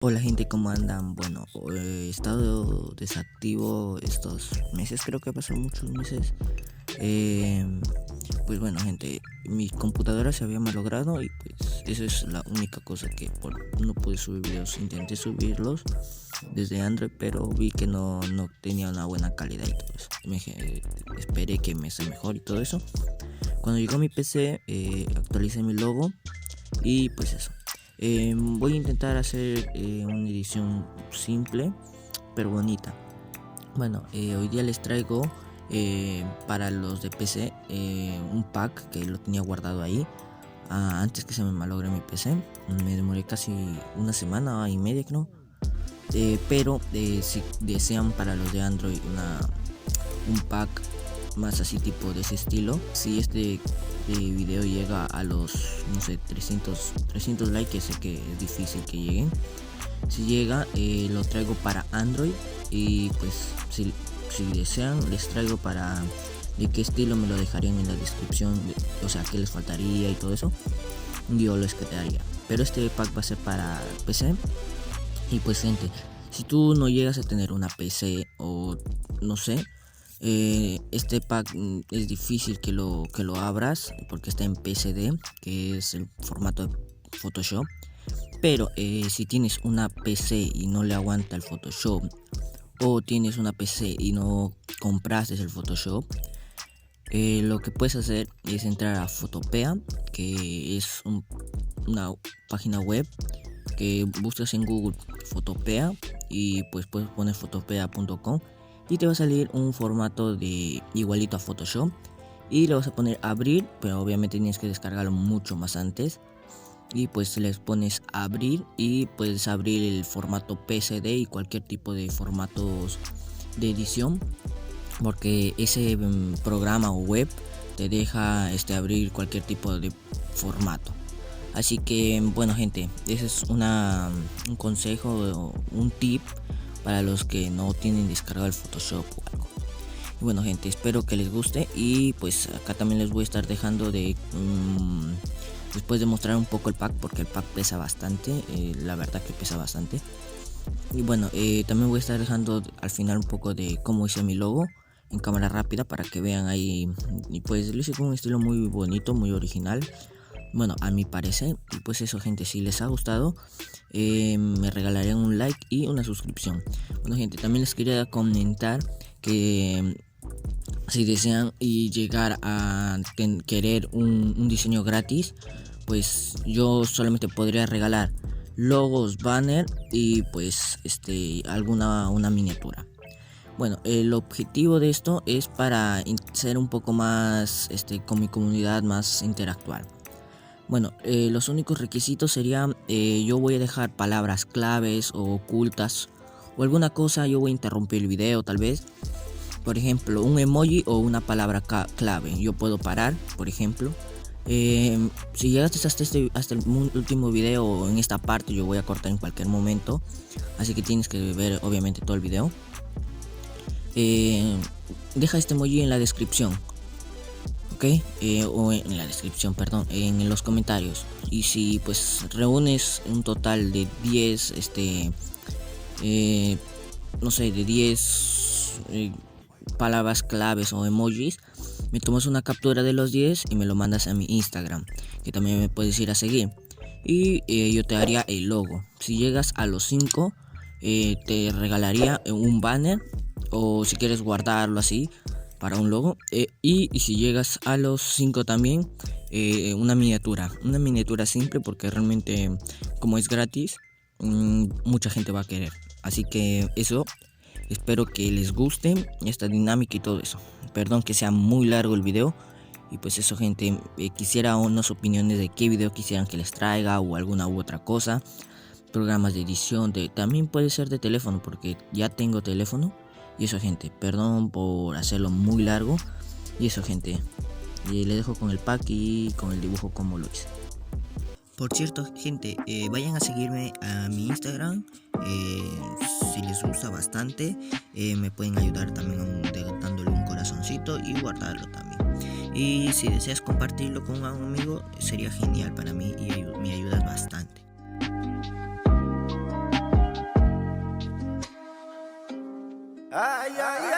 Hola gente, ¿cómo andan? Bueno, he estado desactivo estos meses, creo que pasaron muchos meses. Eh, pues bueno gente, mi computadora se había malogrado y pues esa es la única cosa que no pude subir videos. Intenté subirlos desde Android, pero vi que no tenía una buena calidad y todo eso. Esperé que me sea mejor y todo eso. Cuando llegó mi PC, actualicé mi logo y pues eso. Voy a intentar hacer una edición simple pero bonita. Bueno, hoy día les traigo para los de PC un pack que lo tenía guardado ahí antes que se me malogre mi PC. Me demoré casi una semana y media creo. Pero si desean para los de Android un pack más así tipo de ese estilo, si este video llega a los no sé 300 likes, que sé que es difícil que lleguen. Si llega, lo traigo para Android. Y pues si desean les traigo para de qué estilo me lo dejarían en la descripción, o sea qué les faltaría y todo eso, yo lo escribiría. Pero este pack va a ser para PC. Y pues gente, si tú no llegas a tener una PC o no sé, este pack es difícil que lo abras porque está en PSD, que es el formato de Photoshop. Pero si tienes una PC y no le aguanta el Photoshop, o tienes una PC y no compraste el Photoshop, lo que puedes hacer es entrar a Photopea, que es una página web que buscas en Google Photopea y pues puedes poner photopea.com y te va a salir un formato de igualito a Photoshop y le vas a poner abrir, pero obviamente tienes que descargarlo mucho más antes. Y pues les pones abrir y puedes abrir el formato PSD y cualquier tipo de formatos de edición, porque ese programa o web te deja abrir cualquier tipo de formato. Así que bueno gente, ese es un consejo, un tip para los que no tienen descargado el Photoshop o algo. Y bueno gente, espero que les guste y pues acá también les voy a estar dejando después de mostrar un poco el pack, porque el pack pesa bastante, la verdad que pesa bastante. Y bueno, también voy a estar dejando al final un poco de cómo hice mi logo en cámara rápida para que vean ahí. Y pues lo hice con un estilo muy bonito, muy original, bueno, a mi parecer. Y pues eso gente, si les ha gustado, me regalarían un like y una suscripción. Bueno gente, también les quería comentar que si desean y llegar a querer un diseño gratis, pues yo solamente podría regalar logos, banner y pues una miniatura. Bueno, el objetivo de esto es para ser un poco más con mi comunidad, más interactuar. Bueno, los únicos requisitos serían, yo voy a dejar palabras claves o ocultas o alguna cosa. Yo voy a interrumpir el video tal vez, por ejemplo un emoji o una palabra clave. Yo puedo parar, por ejemplo. Si llegaste hasta el último video o en esta parte, yo voy a cortar en cualquier momento, así que tienes que ver obviamente todo el video. Deja este emoji en la descripción, ok, o en la descripción, perdón, en los comentarios. Y si pues reúnes un total de 10 no sé, de 10 palabras claves o emojis, me tomas una captura de los 10 y me lo mandas a mi Instagram, que también me puedes ir a seguir, y yo te haría el logo. Si llegas a los 5, te regalaría un banner, o si quieres guardarlo así para un logo, y si llegas a los 5 también, una miniatura simple, porque realmente como es gratis, mucha gente va a querer. Así que eso, espero que les guste esta dinámica y todo eso. Perdón que sea muy largo el video. Y pues eso gente, quisiera unas opiniones de qué video quisieran que les traiga o alguna u otra cosa. Programas de edición, también puede ser de teléfono, porque ya tengo teléfono. Y eso gente, perdón por hacerlo muy largo. Y eso gente, le dejo con el pack y con el dibujo como lo hice. Por cierto, gente, vayan a seguirme a mi Instagram. Si les gusta bastante, me pueden ayudar también dándole un corazoncito y guardarlo también. Y si deseas compartirlo con un amigo, sería genial para mí y me ayudas bastante. ay, ay.